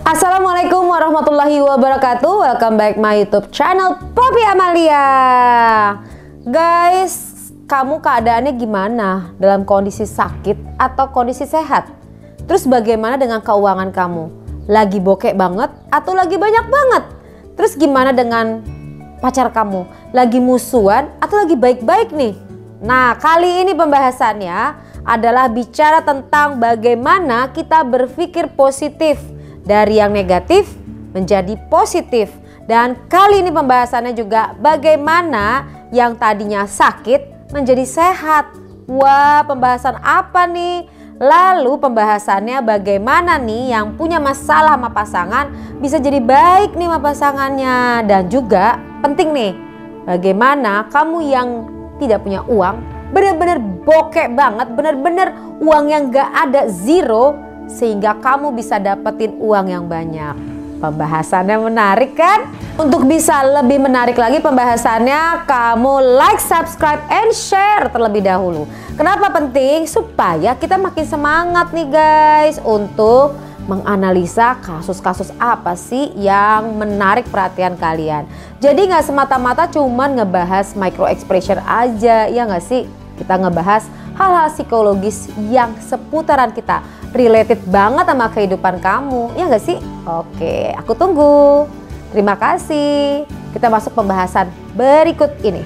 Assalamualaikum warahmatullahi wabarakatuh. Welcome back my YouTube channel Poppy Amalia. Guys, kamu keadaannya gimana? Dalam kondisi sakit atau kondisi sehat? Terus bagaimana dengan keuangan kamu? Lagi bokek banget atau lagi banyak banget? Terus gimana dengan pacar kamu? Lagi musuhan atau lagi baik-baik nih? Nah, kali ini pembahasannya adalah bicara tentang bagaimana kita berpikir positif dari yang negatif menjadi positif. Dan kali ini pembahasannya juga bagaimana yang tadinya sakit menjadi sehat. Wah, pembahasan apa nih? Lalu pembahasannya bagaimana nih yang punya masalah sama pasangan bisa jadi baik nih sama pasangannya. Dan juga penting nih, bagaimana kamu yang tidak punya uang, benar-benar bokek banget, benar-benar uang yang gak ada, zero, sehingga kamu bisa dapetin uang yang banyak. Pembahasannya menarik kan? Untuk bisa lebih menarik lagi pembahasannya, kamu like, subscribe, and share terlebih dahulu. Kenapa penting? Supaya kita makin semangat nih guys untuk menganalisa kasus-kasus apa sih yang menarik perhatian kalian. Jadi gak semata-mata cuman ngebahas micro expression aja, ya gak sih? Kita ngebahas hal-hal psikologis yang seputaran kita, related banget sama kehidupan kamu, ya gak sih? Oke, aku tunggu. Terima kasih. Kita masuk pembahasan berikut ini.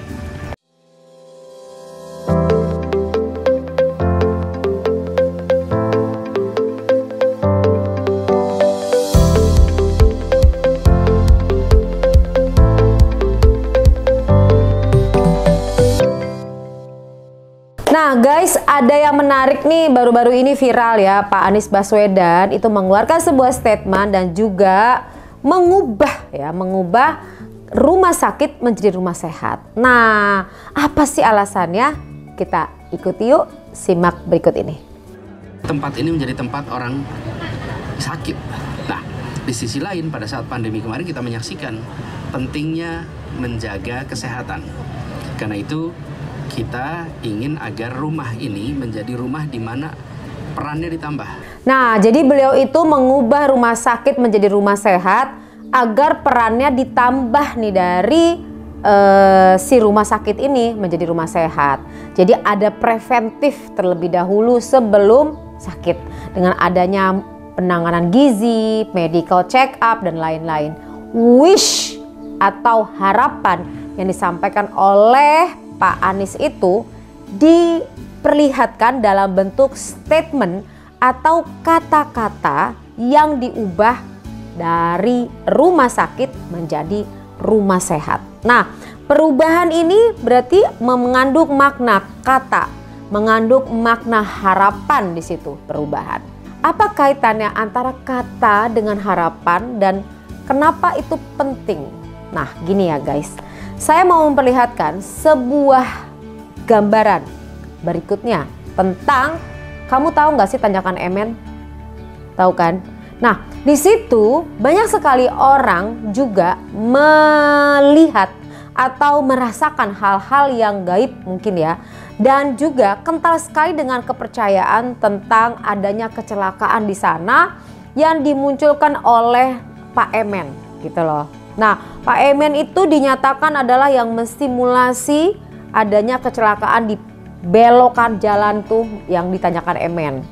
Nah guys, ada yang menarik nih, baru-baru ini viral ya. Pak Anies Baswedan itu mengeluarkan sebuah statement dan juga mengubah rumah sakit menjadi rumah sehat. Nah, apa sih alasannya? Kita ikuti yuk, simak berikut ini. Tempat ini menjadi tempat orang sakit. Nah, di sisi lain pada saat pandemi kemarin kita menyaksikan pentingnya menjaga kesehatan. Karena itu kita ingin agar rumah ini menjadi rumah di mana perannya ditambah. Nah, jadi beliau itu mengubah rumah sakit menjadi rumah sehat agar perannya ditambah nih dari si rumah sakit ini menjadi rumah sehat. Jadi ada preventif terlebih dahulu sebelum sakit dengan adanya penanganan gizi, medical check up dan lain-lain. Wish atau harapan yang disampaikan oleh Pak Anies itu diperlihatkan dalam bentuk statement atau kata-kata yang diubah dari rumah sakit menjadi rumah sehat. Nah, perubahan ini berarti mengandung makna kata, mengandung makna harapan di situ perubahan. Apa kaitannya antara kata dengan harapan dan kenapa itu penting? Nah, gini ya guys. Saya mau memperlihatkan sebuah gambaran berikutnya tentang, kamu tahu nggak sih tanjakan Emen? Tahu kan? Nah, di situ banyak sekali orang juga melihat atau merasakan hal-hal yang gaib mungkin ya. Dan juga kental sekali dengan kepercayaan tentang adanya kecelakaan di sana yang dimunculkan oleh Pak Emen gitu loh. Nah, Pak Emen itu dinyatakan adalah yang menstimulasi adanya kecelakaan di belokan jalan tuh yang ditanyakan Emen.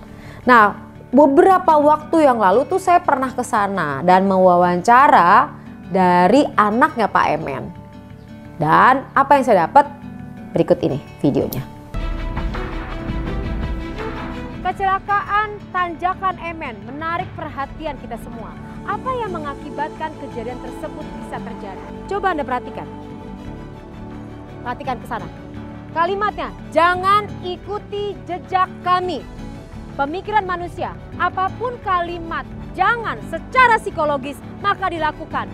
Nah, beberapa waktu yang lalu tuh saya pernah ke sana dan mewawancara dari anaknya Pak Emen. Dan apa yang saya dapat? Berikut ini videonya. Kecelakaan tanjakan Emen menarik perhatian kita semua. Apa yang mengakibatkan kejadian tersebut bisa terjadi? Coba Anda perhatikan. Perhatikan ke sana. Kalimatnya, jangan ikuti jejak kami. Pemikiran manusia, apapun kalimat jangan secara psikologis maka dilakukan.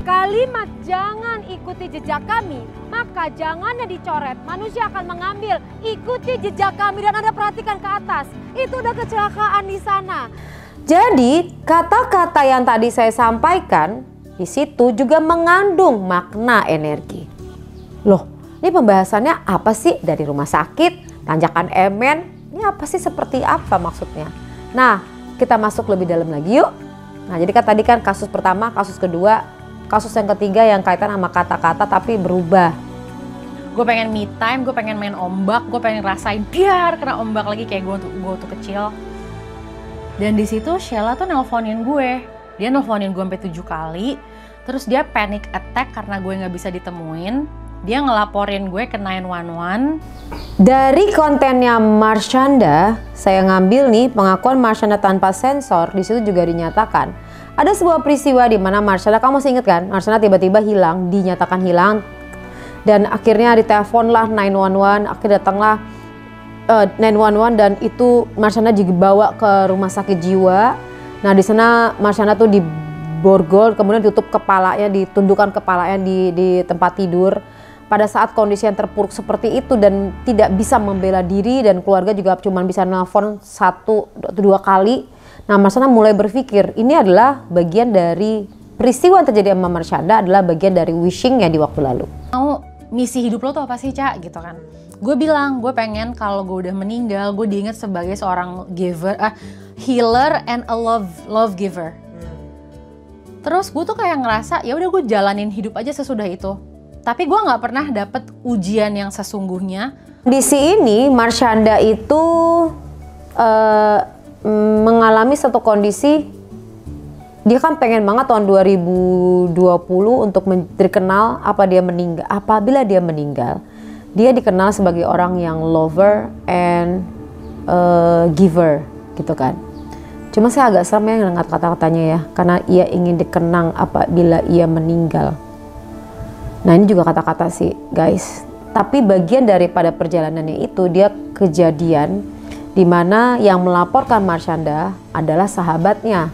Kalimat jangan ikuti jejak kami, maka jangannya dicoret. Manusia akan mengambil ikuti jejak kami dan Anda perhatikan ke atas. Itu udah kecelakaan di sana. Jadi kata-kata yang tadi saya sampaikan di situ juga mengandung makna energi. Loh, ini pembahasannya apa sih dari rumah sakit, tanjakan Emen? Ini apa sih, seperti apa maksudnya? Nah, kita masuk lebih dalam lagi yuk. Nah jadi kan tadi kan kasus pertama, kasus kedua, kasus yang ketiga yang kaitan sama kata-kata tapi berubah. Gue pengen me time, gue pengen main ombak, gue pengen rasain biar kena ombak lagi kayak gue waktu kecil. Dan di situ Sheila tuh nelponin gue. Dia nelponin gue sampai 7 kali. Terus dia panic attack karena gue nggak bisa ditemuin. Dia ngelaporin gue ke 911. Dari kontennya Marshanda, saya ngambil nih pengakuan Marshanda tanpa sensor. Di situ juga dinyatakan ada sebuah peristiwa di mana Marshanda, kamu masih ingat kan? Marshanda tiba-tiba hilang, dinyatakan hilang. Dan akhirnya diteleponlah 911, akhirnya datanglah 911 dan itu Marshanda dibawa ke rumah sakit jiwa. Nah di sana Marshanda tuh diborgol, kemudian ditutup kepalanya, ditundukkan kepalanya di tempat tidur. Pada saat kondisi yang terpuruk seperti itu dan tidak bisa membela diri dan keluarga juga cuma bisa nelpon 1 atau 2 kali. Nah Marshanda mulai berpikir ini adalah bagian dari peristiwa yang terjadi sama Marshanda, adalah bagian dari wishingnya di waktu lalu. Mau misi hidup lo tuh apa sih, Cak? Gitu kan. Gue bilang, gue pengen kalau gue udah meninggal, gue diingat sebagai seorang healer and a love giver. Terus gue tuh kayak ngerasa, ya udah gue jalanin hidup aja sesudah itu. Tapi gue nggak pernah dapet ujian yang sesungguhnya. Di sini Marshanda itu mengalami satu kondisi, dia kan pengen banget tahun 2020 untuk dikenal apabila dia meninggal. Dia dikenal sebagai orang yang lover and giver gitu kan. Cuma saya agak serem ya dengar kata-katanya ya, karena ia ingin dikenang apabila ia meninggal. Nah ini juga kata-kata sih guys. Tapi bagian daripada perjalanannya itu dia kejadian di mana yang melaporkan Marshanda adalah sahabatnya.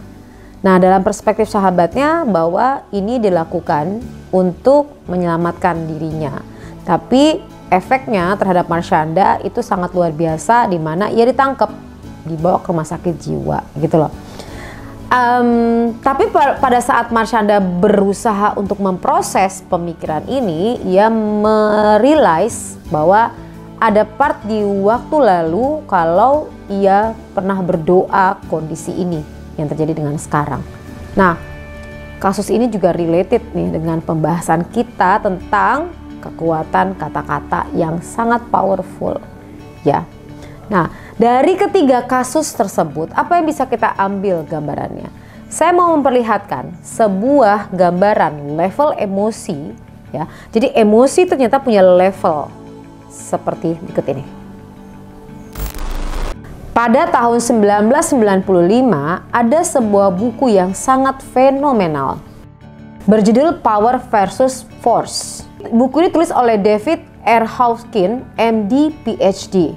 Nah dalam perspektif sahabatnya bahwa ini dilakukan untuk menyelamatkan dirinya. Tapi efeknya terhadap Marshanda itu sangat luar biasa, di mana ia ditangkap, dibawa ke rumah sakit jiwa gitu loh. Tapi pada saat Marshanda berusaha untuk memproses pemikiran ini, ia merealize bahwa ada part di waktu lalu kalau ia pernah berdoa kondisi ini yang terjadi dengan sekarang. Nah, kasus ini juga related nih dengan pembahasan kita tentang kekuatan kata-kata yang sangat powerful ya. Nah dari ketiga kasus tersebut apa yang bisa kita ambil gambarannya? Saya mau memperlihatkan sebuah gambaran level emosi ya. Jadi emosi ternyata punya level seperti berikut ini. Pada tahun 1995 ada sebuah buku yang sangat fenomenal berjudul Power versus Force. Buku ini tulis oleh David R. Hawkins, MD, PhD.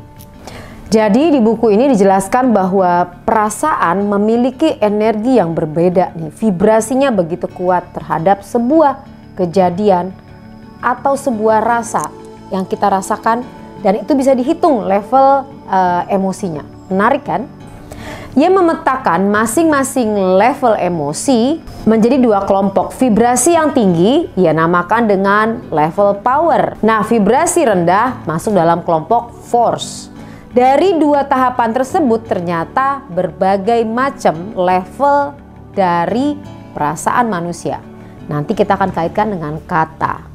Jadi di buku ini dijelaskan bahwa perasaan memiliki energi yang berbeda nih. Vibrasinya begitu kuat terhadap sebuah kejadian atau sebuah rasa yang kita rasakan, dan itu bisa dihitung level emosinya. Menarik kan? Ia memetakan masing-masing level emosi menjadi 2 kelompok. Vibrasi yang tinggi ia namakan dengan level power. Nah, vibrasi rendah masuk dalam kelompok force. Dari 2 tahapan tersebut ternyata berbagai macam level dari perasaan manusia. Nanti kita akan kaitkan dengan kata.